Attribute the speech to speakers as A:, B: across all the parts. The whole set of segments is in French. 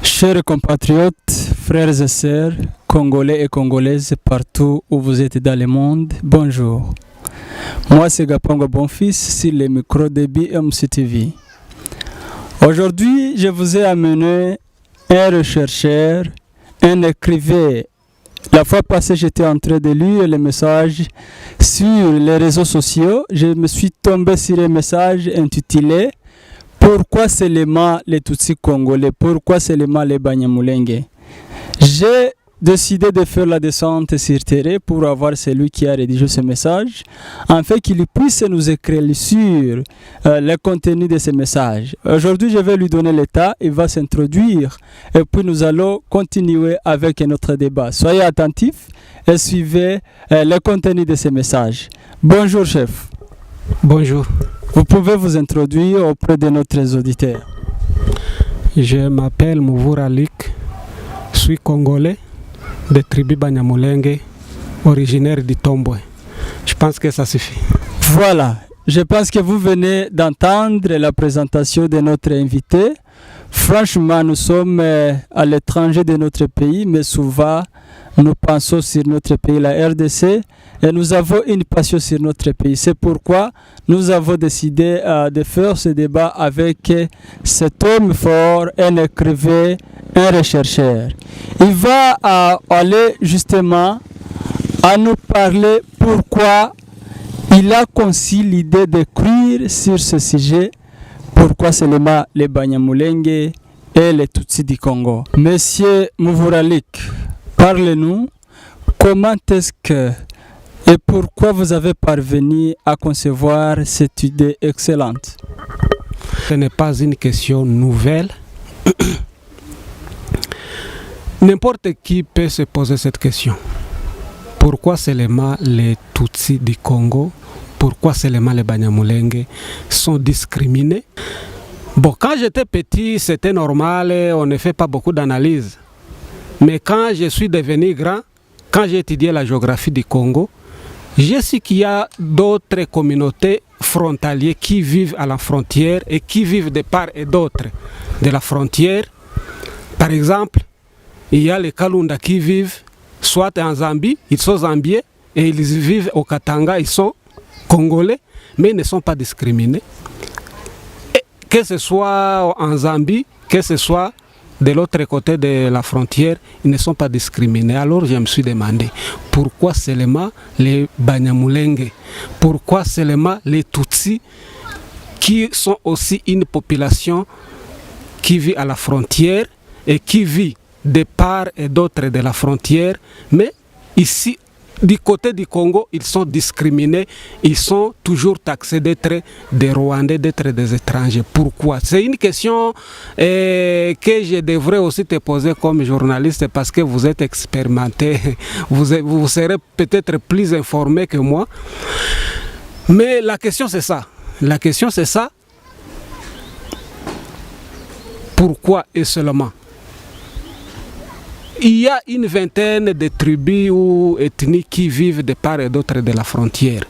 A: Chers compatriotes, frères et sœurs, congolais et congolaises partout où vous êtes dans le monde, bonjour. Moi c'est Gapongo Bonfils sur le micro de BMCTV. Aujourd'hui, je vous ai amené un rechercheur, un écrivain. La fois passée, j'étais en train de lire les messages sur les réseaux sociaux. Je me suis tombé sur un message intitulé « Pourquoi seulement les Tutsis congolais? Pourquoi seulement les Banyamulenge ?» J'ai décidé de faire la descente sur terrain pour avoir celui qui a rédigé ce message, afin qu'il puisse nous écrire sur le contenu de ce message. Aujourd'hui, je vais lui donner l'état, il va s'introduire et puis nous allons continuer avec notre débat. Soyez attentifs et suivez le contenu de ce message. Bonjour chef.
B: Bonjour.
A: Vous pouvez vous introduire auprès de notre auditeurs.
B: Je m'appelle Mouvoura Lik, je suis congolais de tribu Banyamulenge, originaire du Tomboué. Je pense que ça suffit.
A: Voilà, je pense que vous venez d'entendre la présentation de notre invité. Franchement, nous sommes à l'étranger de notre pays, mais souvent nous pensons sur notre pays, la RDC, et nous avons une passion sur notre pays. C'est pourquoi nous avons décidé de faire ce débat avec cet homme fort, un écrivain, un rechercheur. Il va aller justement à nous parler pourquoi il a conçu l'idée d'écrire sur ce sujet, pourquoi seulement les Banyamulenge et les Tutsis du Congo. Monsieur Mouvoura Lik, parlez-nous, comment est-ce que et pourquoi vous avez parvenu à concevoir cette idée excellente?
B: Ce n'est pas une question nouvelle. N'importe qui peut se poser cette question. Pourquoi seulement les Tutsis du Congo, pourquoi seulement les Banyamulenge sont discriminés? Bon, quand j'étais petit, c'était normal, on ne fait pas beaucoup d'analyses. Mais quand je suis devenu grand, quand j'ai étudié la géographie du Congo, j'ai su qu'il y a d'autres communautés frontalières qui vivent à la frontière et qui vivent de part et d'autre de la frontière. Par exemple, il y a les Kalunda qui vivent soit en Zambie, ils sont zambiens, et ils vivent au Katanga, ils sont congolais, mais ils ne sont pas discriminés. Et que ce soit en Zambie, que ce soit de l'autre côté de la frontière, ils ne sont pas discriminés. Alors je me suis demandé, pourquoi seulement les Banyamulenge? Pourquoi seulement les Tutsis, qui sont aussi une population qui vit à la frontière et qui vit de part et d'autre de la frontière, mais ici, du côté du Congo, ils sont discriminés, ils sont toujours taxés d'être des Rwandais, d'être des étrangers. Pourquoi? C'est une question que je devrais aussi te poser comme journaliste parce que vous êtes expérimenté, vous serez peut-être plus informé que moi. Mais la question c'est ça. La question c'est ça. Pourquoi et seulement? Il y a une vingtaine de tribus ou ethnies qui vivent de part et d'autre de la frontière.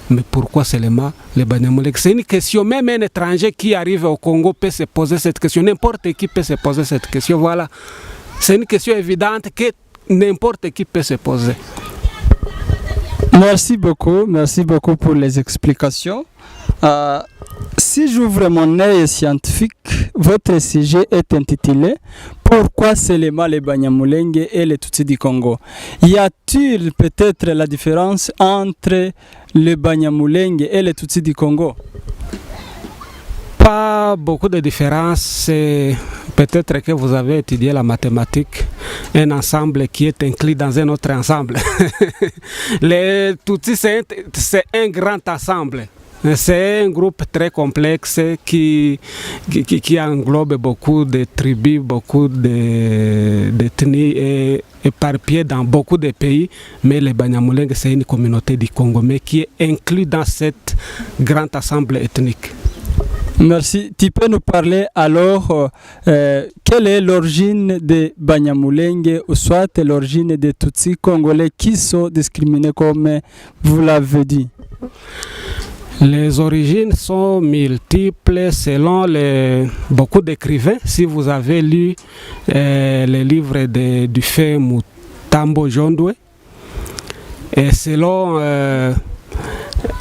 B: Mais pourquoi seulement les Banyamulenge? C'est une question, même un étranger qui arrive au Congo peut se poser cette question. N'importe qui peut se poser cette question. Voilà. C'est une question évidente que n'importe qui peut se poser.
A: Merci beaucoup pour les explications. Si j'ouvre mon œil scientifique, votre sujet est intitulé « Pourquoi seulement les Banyamulenge et les Tutsis du Congo ?» Y a-t-il peut-être la différence entre les Banyamulenge et les Tutsis du Congo?
B: Pas beaucoup de différence. Peut-être que vous avez étudié la mathématique, un ensemble qui est inclus dans un autre ensemble. Les Tutsis, c'est un grand ensemble. C'est un groupe très complexe qui englobe beaucoup de tribus, beaucoup d'ethnies et éparpillées dans beaucoup de pays. Mais les Banyamulenge, c'est une communauté du Congo, mais qui est inclue dans cet grand ensemble ethnique.
A: Merci. Tu peux nous parler alors quelle est l'origine des Banyamulenge ou soit l'origine des Tutsis congolais qui sont discriminés comme vous l'avez dit?
B: Les origines sont multiples selon beaucoup d'écrivains. Si vous avez lu les livres du fait Mutambo Jondwe, et selon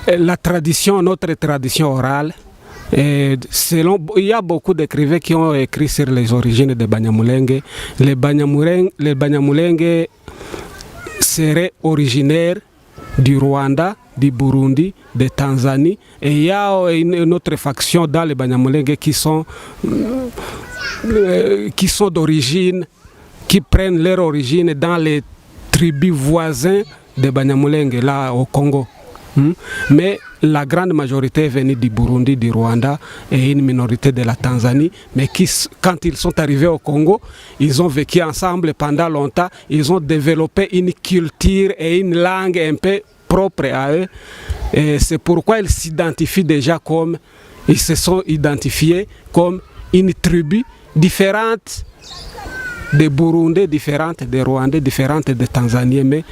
B: la tradition, notre tradition orale, il y a beaucoup d'écrivains qui ont écrit sur les origines de Banyamulenge. Les Banyamulenge seraient originaires du Rwanda, du Burundi, de Tanzanie, et il y a une autre faction dans les Banyamulenge qui sont d'origine, qui prennent leur origine dans les tribus voisines de Banyamulenge, là au Congo. Mais la grande majorité est venue du Burundi, du Rwanda et une minorité de la Tanzanie, mais quand ils sont arrivés au Congo, ils ont vécu ensemble pendant longtemps, ils ont développé une culture et une langue un peu propre à eux, et c'est pourquoi ils se sont identifiés comme une tribu différente des Burundais, différente des Rwandais, différente des Tanzaniens, mais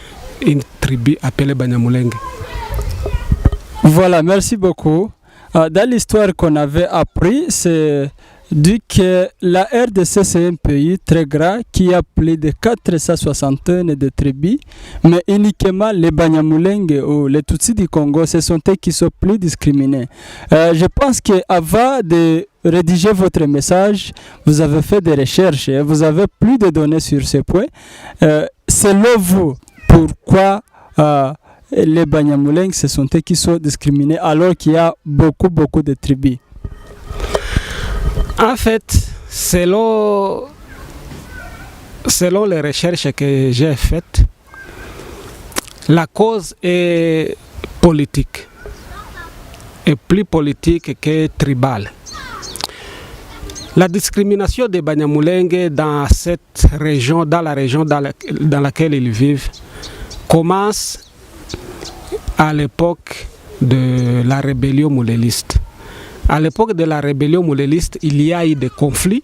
B: une tribu appelée Banyamulenge.
A: Voilà, merci beaucoup. Dans l'histoire qu'on avait appris, c'est dit que la RDC c'est un pays très grand qui a plus de 460 de tribus, mais uniquement les Banyamulenge ou les Tutsis du Congo, ce sont eux qui sont plus discriminés. Je pense qu'avant de rédiger votre message, vous avez fait des recherches et vous avez plus de données sur ce point. Selon vous, pourquoi les Banyamulenge, ce sont eux qui sont discriminés alors qu'il y a beaucoup de tribus?
B: En fait, selon les recherches que j'ai faites, la cause est politique, et plus politique que tribale. La discrimination des Banyamulenge dans cette région, dans la région dans laquelle ils vivent, commence à l'époque de la rébellion mouléliste. À l'époque de la rébellion mouléliste, il y a eu des conflits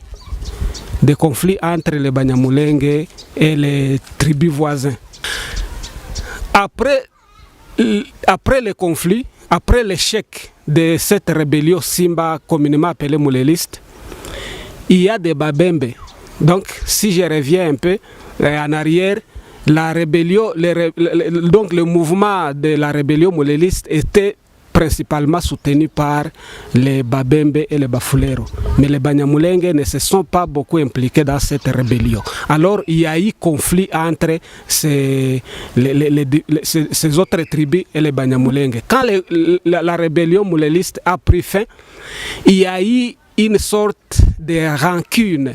B: entre les Banyamulenge et les tribus voisines. Après les conflits, après l'échec de cette rébellion Simba communément appelée mouléliste, il y a des Babembe. Donc, si je reviens un peu en arrière, la rébellion, donc le mouvement de la rébellion mouléliste était principalement soutenu par les Babembe et les Bafulero. Mais les Banyamulenge ne se sont pas beaucoup impliqués dans cette rébellion. Alors il y a eu conflit entre ces autres tribus et les Banyamulenge. Quand la rébellion mouléliste a pris fin, il y a eu une sorte de rancune.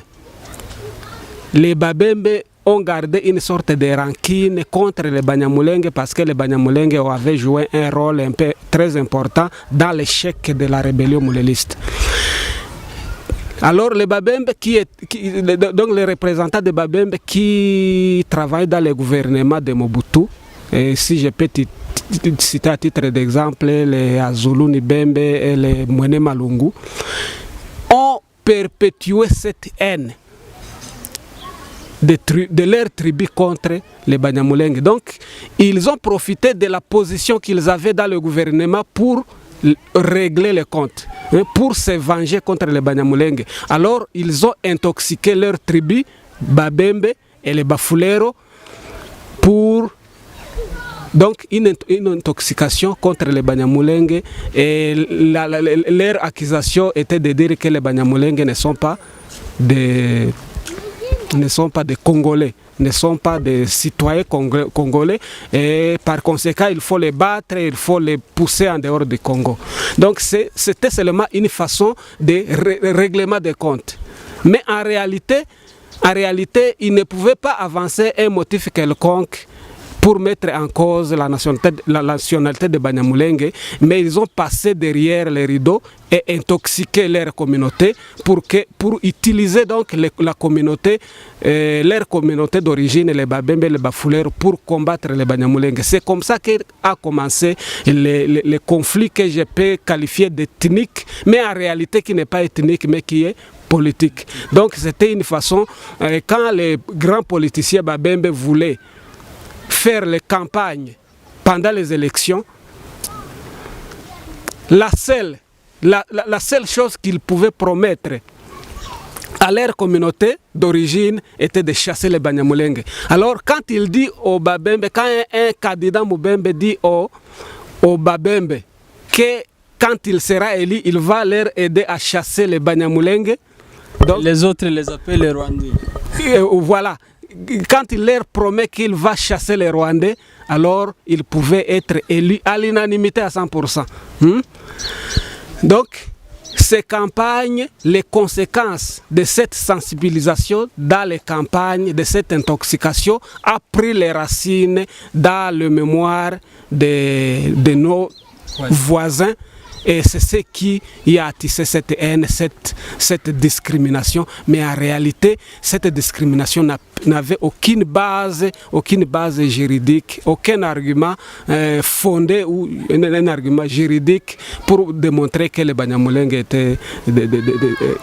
B: Les Babembe ont gardé une sorte de rancune contre les Banyamulenge parce que les Banyamulenge avaient joué un rôle un peu très important dans l'échec de la rébellion mouléliste. Alors les Babembe, donc les représentants des Babembe qui travaillent dans le gouvernement de Mobutu, et si je peux citer à titre d'exemple les Azulu Nibembe et les Mwene Malungu, ont perpétué cette haine de leur tribu contre les Banyamulenge. Donc, ils ont profité de la position qu'ils avaient dans le gouvernement pour régler les comptes, pour se venger contre les Banyamulenge. Alors, ils ont intoxiqué leur tribu, Babembe et les Bafulero, pour donc une intoxication contre les Banyamulenge. Et leur accusation était de dire que les Banyamulenge ne sont pas des Congolais, ne sont pas des citoyens congolais, et par conséquent il faut les battre, il faut les pousser en dehors du Congo. Donc c'était seulement une façon de règlement des comptes. Mais en réalité, ils ne pouvaient pas avancer un motif quelconque pour mettre en cause la nationalité de Banyamulenge, mais ils ont passé derrière les rideaux et intoxiqué leur communauté pour utiliser donc leur communauté d'origine, les Babembe et les Bafulero, pour combattre les Banyamulenge. C'est comme ça qu'a commencé le conflit que je peux qualifier d'ethnique, mais en réalité qui n'est pas ethnique, mais qui est politique. Donc c'était une façon, quand les grands politiciens Babembe voulaient faire les campagnes pendant les élections, la seule chose qu'ils pouvaient promettre à leur communauté d'origine était de chasser les Banyamulenge. Alors quand il dit au Babembe, quand un candidat Mubembe dit au Babembe que quand il sera élu, il va leur aider à chasser les Banyamulenge. Donc,
A: les autres les appellent les Rwandais.
B: Voilà. Quand il leur promet qu'il va chasser les Rwandais, alors il pouvait être élu à l'unanimité à 100%. Donc, ces campagnes, les conséquences de cette sensibilisation dans les campagnes, de cette intoxication, a pris les racines dans le mémoire de nos voisins. Et c'est ce qui a tissé cette haine, cette discrimination. Mais en réalité, cette discrimination n'avait aucune base juridique, aucun argument fondé ou un argument juridique pour démontrer que les Banyamulenge étaient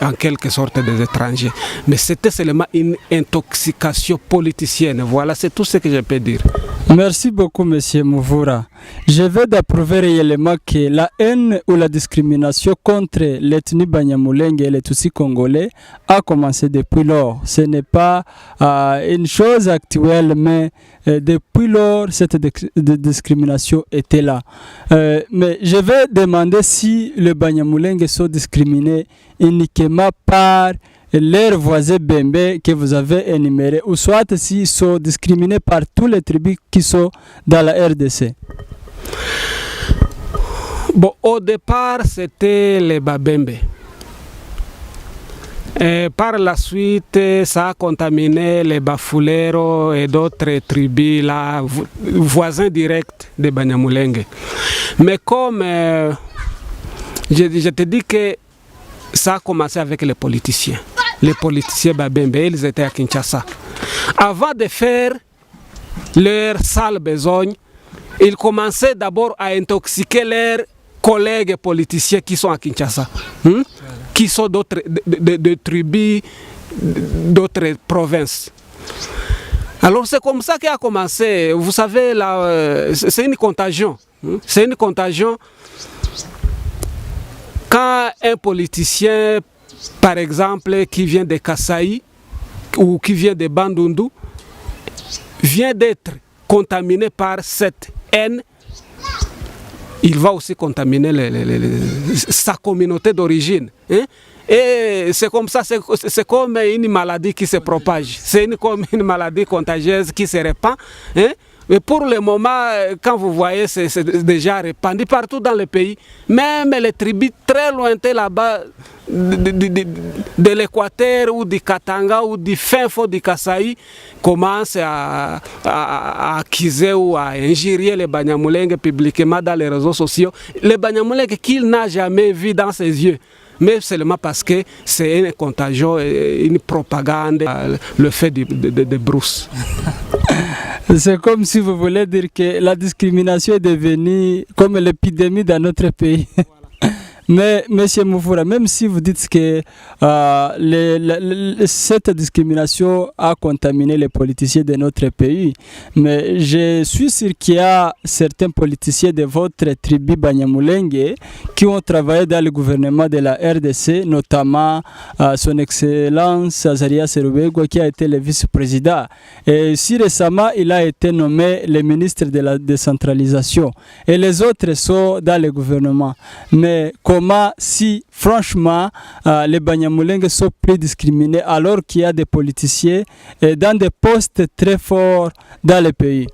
B: en quelque sorte des étrangers. Mais c'était seulement une intoxication politicienne. Voilà, c'est tout ce que je peux dire.
A: Merci beaucoup, M. Muvura. Je veux d'approuver réellement que la haine ou la discrimination contre l'ethnie Banyamulenge et les Tutsis congolais a commencé depuis lors. Ce n'est pas une chose actuelle, mais depuis lors, cette discrimination était là. Mais je vais demander si les Banyamulenge sont discriminés uniquement par leurs voisins Bembe que vous avez énumérés, ou soit s'ils sont discriminés par tous les tribus qui sont dans la RDC.
B: Bon, au départ, c'était les Babembe. Et par la suite, ça a contaminé les Bafulero et d'autres tribus là, voisins directs des Banyamulenge. Mais comme je te dis que ça a commencé avec les politiciens. Les politiciens Babembe, ils étaient à Kinshasa. Avant de faire leur sale besogne, ils commençaient d'abord à intoxiquer leurs collègues politiciens qui sont à Kinshasa, qui sont d'autres de tribus, d'autres provinces. Alors c'est comme ça qu'a commencé. Vous savez, c'est une contagion. C'est une contagion. Quand un politicien, par exemple, qui vient de Kasaï ou qui vient de Bandundu, vient d'être contaminé par cette haine, il va aussi contaminer sa communauté d'origine. Et c'est comme ça, c'est comme une maladie qui se propage. C'est comme une maladie contagieuse qui se répand. Mais pour le moment, quand vous voyez, c'est déjà répandu partout dans le pays. Même les tribus très lointaines là-bas, de l'Équateur ou du Katanga ou du fin fond du Kasaï, commencent à accuser ou à injurier les Banyamulenge publiquement dans les réseaux sociaux. Les Banyamulenge qu'il n'a jamais vu dans ses yeux. Mais seulement parce que c'est une contagion, une propagande, le fait de brousse.
A: C'est comme si vous voulez dire que la discrimination est devenue comme l'épidémie dans notre pays. Voilà. Mais M. Muvura, même si vous dites que cette discrimination a contaminé les politiciens de notre pays, mais je suis sûr qu'il y a certains politiciens de votre tribu Banyamulenge qui ont travaillé dans le gouvernement de la RDC, notamment son Excellence Azarias Rubegwa qui a été le vice-président. Et si récemment, il a été nommé le ministre de la décentralisation. Et les autres sont dans le gouvernement. Mais comment, si franchement les Banyamulenge sont plus discriminés alors qu'il y a des politiciens dans des postes très forts dans le pays?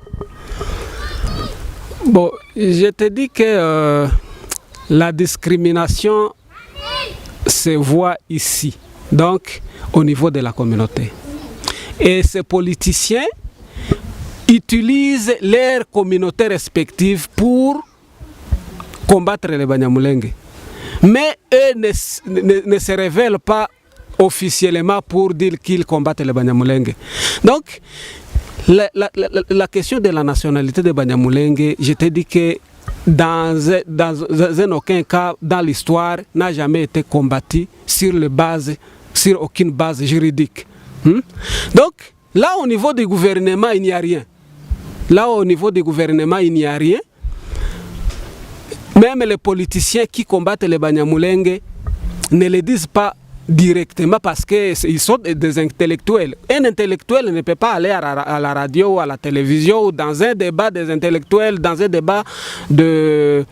B: Bon, je te dis que la discrimination se voit ici, donc au niveau de la communauté. Et ces politiciens utilisent leurs communautés respectives pour combattre les Banyamulenge. Mais eux ne se révèlent pas officiellement pour dire qu'ils combattent les Banyamulenge. Donc, la question de la nationalité des Banyamulenge, je te dis que dans aucun cas dans l'histoire n'a jamais été combattu sur aucune base juridique. Donc, là au niveau du gouvernement, il n'y a rien. Là au niveau du gouvernement, il n'y a rien. Même les politiciens qui combattent les Banyamulenge ne le disent pas directement parce qu'ils sont des intellectuels. Un intellectuel ne peut pas aller à la radio ou à la télévision ou dans un débat des intellectuels, dans un débat de,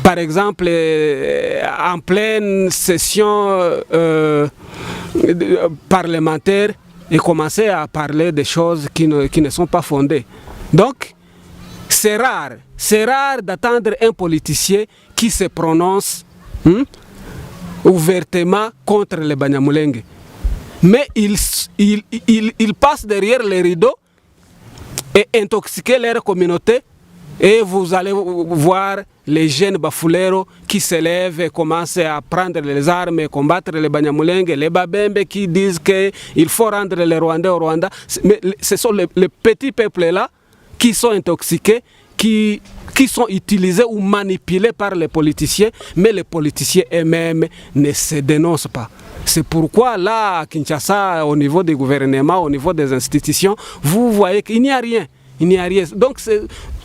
B: par exemple, en pleine session parlementaire et commencer à parler des choses qui ne sont pas fondées. Donc, c'est rare d'attendre un politicien qui se prononce ouvertement contre les Banyamulenge. Mais il passe derrière les rideaux et intoxiquer leur communauté. Et vous allez voir les jeunes Bafulero qui se lèvent et commencent à prendre les armes et combattre les Banyamulenge, les Babembe qui disent qu'il faut rendre les Rwandais au Rwanda. Mais ce sont les petits peuples-là qui sont intoxiqués, qui sont utilisés ou manipulés par les politiciens, mais les politiciens eux-mêmes ne se dénoncent pas. C'est pourquoi là, à Kinshasa, au niveau du gouvernement, au niveau des institutions, vous voyez qu'il n'y a rien. Il n'y a rien. Donc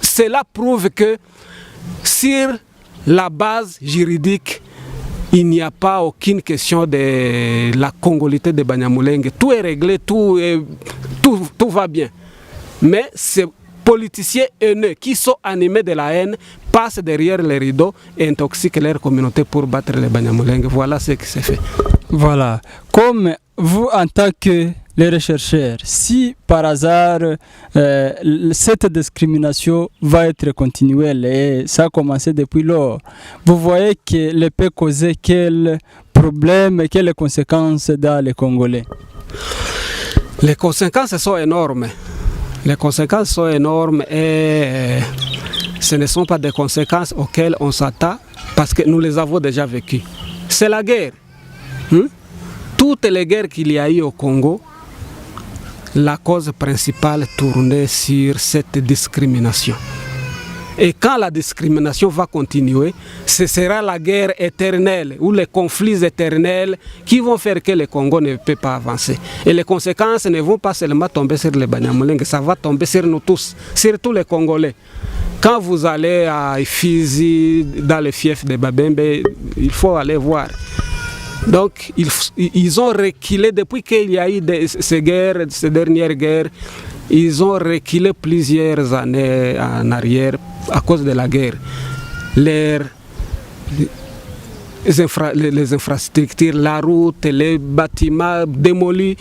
B: cela prouve que sur la base juridique, il n'y a pas aucune question de la congolité de Banyamulenge. Tout est réglé, tout va bien. Mais ces politiciens haineux qui sont animés de la haine passent derrière les rideaux et intoxiquent leur communauté pour battre les Banyamulenge. Voilà ce qui s'est fait.
A: Voilà. Comme vous, en tant que les chercheurs, si par hasard cette discrimination va être continuelle et ça a commencé depuis lors, vous voyez qu'elle peut causer quels problèmes et quelles conséquences dans les Congolais?
B: Les conséquences sont énormes. Les conséquences sont énormes et ce ne sont pas des conséquences auxquelles on s'attend parce que nous les avons déjà vécues. C'est la guerre. Toutes les guerres qu'il y a eu au Congo, la cause principale tournait sur cette discrimination. Et quand la discrimination va continuer, ce sera la guerre éternelle ou les conflits éternels qui vont faire que le Congo ne peut pas avancer. Et les conséquences ne vont pas seulement tomber sur les Banyamulenge, ça va tomber sur nous tous, surtout les Congolais. Quand vous allez à Ifizi, dans le fief de Babembe, il faut aller voir. Donc, ils ont reculé depuis qu'il y a eu ces dernières guerres. Ils ont reculé plusieurs années en arrière à cause de la guerre. Les infrastructures, la route, les bâtiments démolis.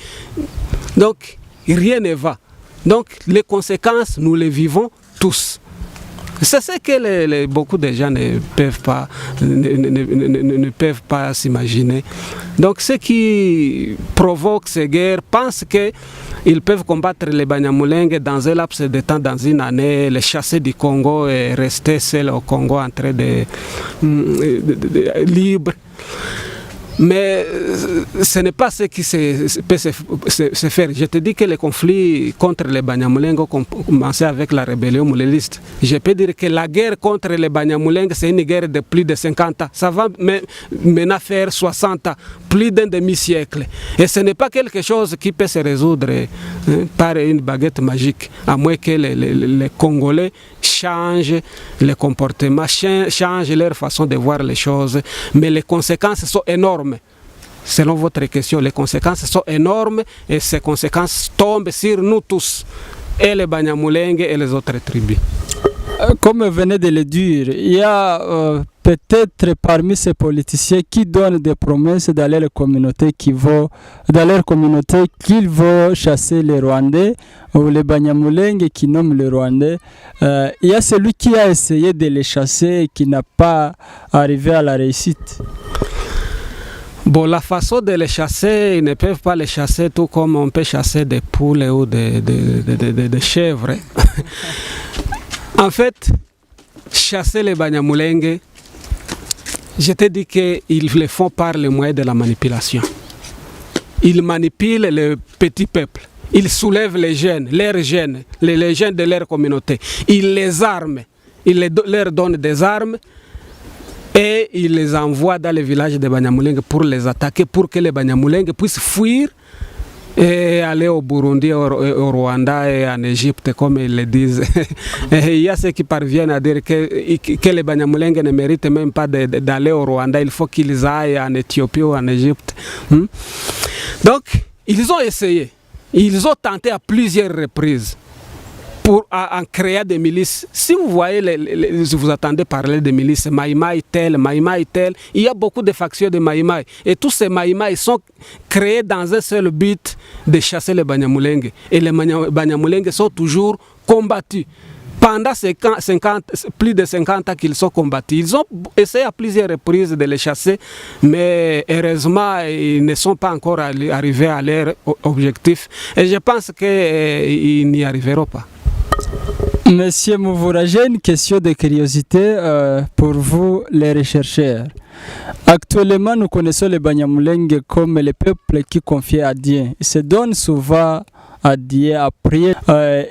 B: Donc, rien ne va. Donc, les conséquences, nous les vivons tous. C'est ce que beaucoup de gens ne peuvent pas s'imaginer. Donc ceux qui provoquent ces guerres pensent qu'ils peuvent combattre les Banyamulenge dans un laps de temps, dans une année, les chasser du Congo et rester seuls au Congo en train de libre. Mais ce n'est pas ce qui peut se faire. Je te dis que les conflits contre les Banyamulenge ont commencé avec la rébellion mouléliste. Je peux dire que la guerre contre les Banyamulenge, c'est une guerre de plus de 50 ans. Ça va maintenant faire 60 ans, plus d'un demi-siècle. Et ce n'est pas quelque chose qui peut se résoudre par une baguette magique, à moins que les Congolais changent les comportements, changent leur façon de voir les choses. Mais les conséquences sont énormes. Selon votre question, les conséquences sont énormes et ces conséquences tombent sur nous tous, et les Banyamulenge et les autres tribus.
A: Comme vous venez de le dire, il y a peut-être parmi ces politiciens qui donnent des promesses dans leur communauté qu'ils vont chasser les Rwandais ou les Banyamulenge qui nomment les Rwandais. Il y a celui qui a essayé de les chasser et qui n'a pas arrivé à la réussite.
B: Bon, la façon de les chasser, ils ne peuvent pas les chasser tout comme on peut chasser des poules ou des chèvres. En fait, chasser les Banyamulenge, je te dis qu'ils le font par le moyen de la manipulation. Ils manipulent le petit peuple. Ils soulèvent les jeunes, leurs jeunes, les jeunes de leur communauté. Ils les arment. Ils leur donnent des armes. Et il les envoie dans les villages de Banyamulenge pour les attaquer, pour que les Banyamulenge puissent fuir et aller au Burundi, au Rwanda et en Égypte, comme ils le disent. Et il y a ceux qui parviennent à dire que les Banyamulenge ne méritent même pas d'aller au Rwanda, il faut qu'ils aillent en Éthiopie ou en Égypte. Donc, ils ont essayé, ils ont tenté à plusieurs reprises pour en créer des milices. Si vous voyez, vous attendez parler de milices, Maïmaï tel, il y a beaucoup de factions de Maïmaï. Et tous ces Maïmaï sont créés dans un seul but de chasser les Banyamulenge. Et les Banyamulenge sont toujours combattus. Pendant plus de 50 ans qu'ils sont combattus, ils ont essayé à plusieurs reprises de les chasser, mais heureusement, ils ne sont pas encore arrivés à leur objectif. Et je pense qu'ils n'y arriveront pas.
A: Monsieur Mouvoura, j'ai une question de curiosité pour vous, les rechercheurs. Actuellement, nous connaissons les Banyamulenge comme le peuple qui confie à Dieu. Ils se donnent souvent à Dieu à prier.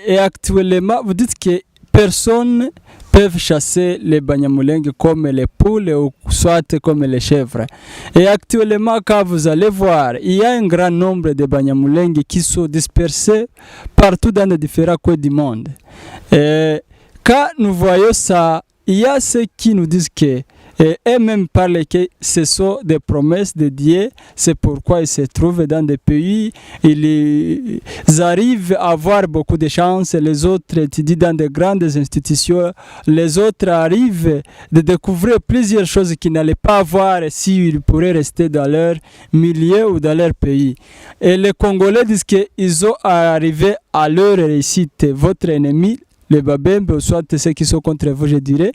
A: Et actuellement, vous dites que personne ne peut chasser les Banyamulenge comme les poules ou soit comme les chèvres. Et actuellement, quand vous allez voir, il y a un grand nombre de Banyamulenge qui sont dispersés partout dans les différents coins du monde. Et quand nous voyons ça, il y a ceux qui nous disent que et même parlent que ce sont des promesses de Dieu, c'est pourquoi ils se trouvent dans des pays, ils arrivent à avoir beaucoup de chance, les autres étudient dans de grandes institutions, les autres arrivent de découvrir plusieurs choses qu'ils n'allaient pas voir s'ils pourraient rester dans leur milieu ou dans leur pays. Et les Congolais disent qu'ils ont arrivé à leur réussite. Votre ennemi, les Babembe, soit ceux qui sont contre vous, je dirais.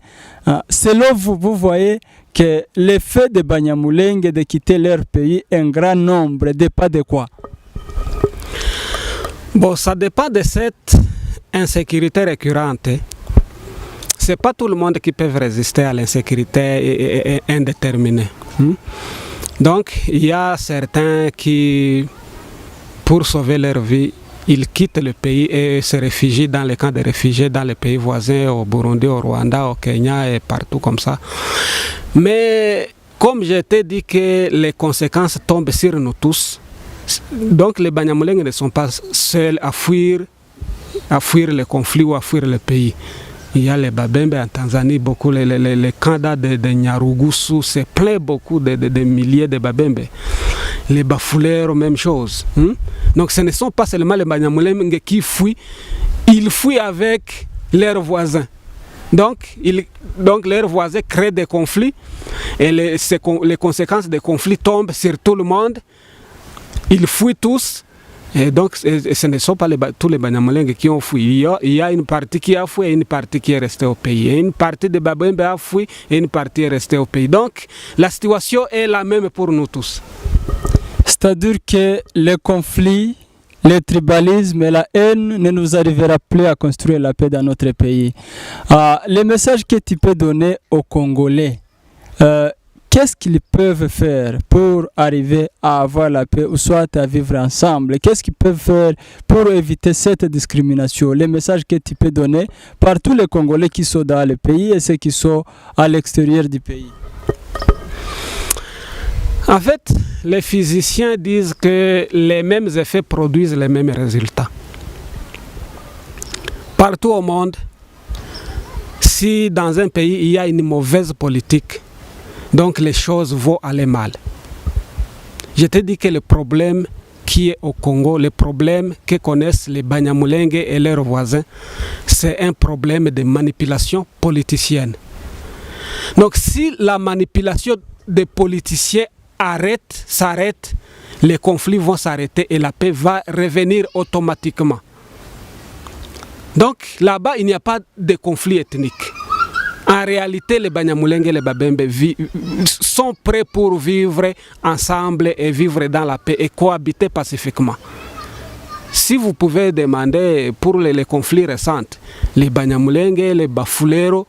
A: Selon vous, vous voyez que l'effet de Banyamulenge de quitter leur pays, un grand nombre, dépend de quoi?
B: Bon, ça dépend de cette insécurité récurrente. Ce n'est pas tout le monde qui peut résister à l'insécurité indéterminée. Donc, il y a certains qui, pour sauver leur vie, ils quittent le pays et se réfugient dans les camps de réfugiés, dans les pays voisins, au Burundi, au Rwanda, au Kenya et partout comme ça. Mais comme je t'ai dit que les conséquences tombent sur nous tous, donc les Banyamulenge ne sont pas seuls à fuir le conflit ou à fuir le pays. Il y a les Babembe en Tanzanie, beaucoup, les camps de Nyarugusu, c'est plein beaucoup de milliers de Babembe. Les Bafulero, même chose. Donc ce ne sont pas seulement les Banyamulenge qui fuient, ils fuient avec leurs voisins. Donc leurs voisins créent des conflits et les conséquences des conflits tombent sur tout le monde. Ils fuient tous. Et donc, ce ne sont pas tous les Banyamulenge qui ont fui. Il y a une partie qui a fui et une partie qui est restée au pays. Et une partie de Babembe a fui et une partie est restée au pays. Donc, la situation est la même pour nous tous.
A: C'est-à-dire que les conflits, le tribalisme et la haine ne nous arrivera plus à construire la paix dans notre pays. Le message que tu peux donner aux Congolais, qu'est-ce qu'ils peuvent faire pour arriver à avoir la paix ou soit à vivre ensemble? Qu'est-ce qu'ils peuvent faire pour éviter cette discrimination? Les messages que tu peux donner par tous les Congolais qui sont dans le pays et ceux qui sont à l'extérieur du pays.
B: En fait, les physiciens disent que les mêmes effets produisent les mêmes résultats. Partout au monde, si dans un pays il y a une mauvaise politique, donc les choses vont aller mal. Je te dis que le problème qui est au Congo, le problème que connaissent les Banyamulenge et leurs voisins, c'est un problème de manipulation politicienne. Donc si la manipulation des politiciens s'arrête, les conflits vont s'arrêter et la paix va revenir automatiquement. Donc là-bas, il n'y a pas de conflit ethnique. En réalité, les Banyamulenge et les Babembe sont prêts pour vivre ensemble et vivre dans la paix et cohabiter pacifiquement. Si vous pouvez demander pour les conflits récents, les Banyamulenge, les Bafulero,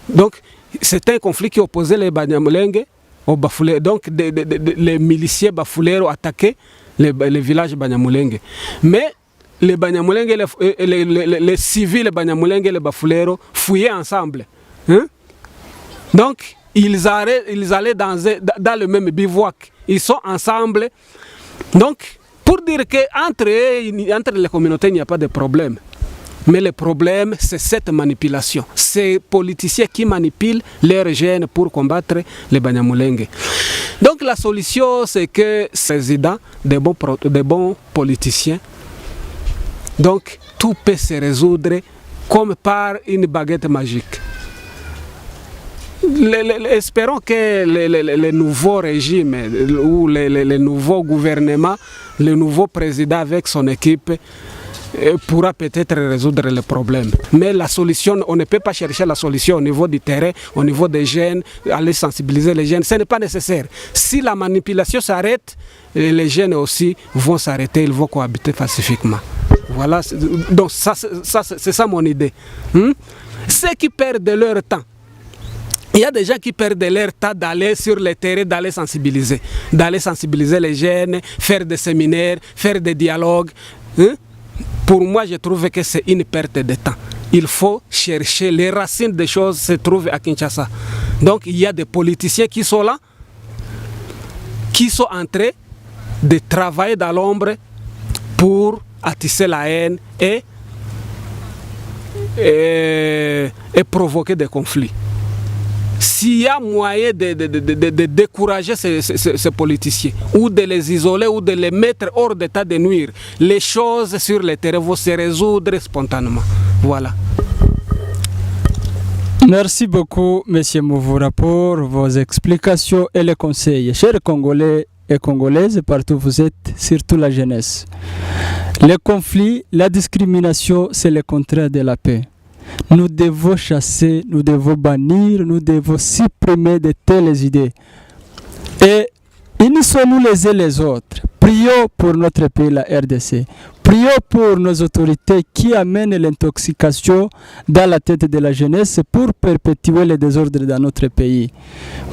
B: donc c'est un conflit qui opposait les Banyamulenge aux Bafulero. Donc les miliciens Bafulero attaquaient les villages Banyamulenge. Mais les Banyamulenge, les civils Banyamulenge et les Bafulero fuyaient ensemble. Donc ils allaient dans le même bivouac. Ils sont ensemble. Donc Pour dire qu'entre les communautés, il n'y a pas de problème. Mais le problème, c'est cette manipulation. Ces politiciens qui manipulent leurs jeunes pour combattre les Banyamulenge. Donc la solution, c'est que ces présidents, des bons politiciens, donc tout peut se résoudre comme par une baguette magique. Espérons que le nouveau régime ou le nouveau gouvernement, le nouveau président avec son équipe pourra peut-être résoudre le problème. Mais la solution, on ne peut pas chercher la solution au niveau du terrain, au niveau des jeunes, aller sensibiliser les jeunes. Ce n'est pas nécessaire. Si la manipulation s'arrête, les jeunes aussi vont s'arrêter, ils vont cohabiter pacifiquement. Voilà, donc c'est ça mon idée. Ceux qui perdent leur temps, il y a des gens qui perdent leur temps d'aller sur le terrain, d'aller sensibiliser les jeunes, faire des séminaires, faire des dialogues. Pour moi, je trouve que c'est une perte de temps. Il faut chercher les racines des choses, se trouvent à Kinshasa. Donc il y a des politiciens qui sont là, qui sont en train de travailler dans l'ombre pour attiser la haine et provoquer des conflits. S'il y a moyen de décourager ces politiciens, ou de les isoler, ou de les mettre hors d'état de nuire, les choses sur le terrain vont se résoudre spontanément. Voilà.
A: Merci beaucoup, M. Mouvoura, pour vos explications et les conseils. Chers Congolais et Congolaises, partout où vous êtes, surtout la jeunesse. Les conflits, la discrimination, c'est le contraire de la paix. Nous devons chasser, nous devons bannir, nous devons supprimer de telles idées. Et unissons-nous les uns les autres. Prions pour notre pays, la RDC. Prions pour nos autorités qui amènent l'intoxication dans la tête de la jeunesse pour perpétuer les désordres dans notre pays.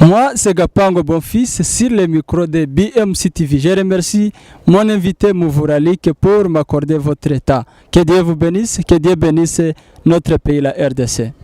A: Moi, c'est Gapango Bonfils sur le micro de BMC TV. Je remercie mon invité Mouvoura Lik pour m'accorder votre état. Que Dieu vous bénisse, que Dieu bénisse notre pays, la RDC.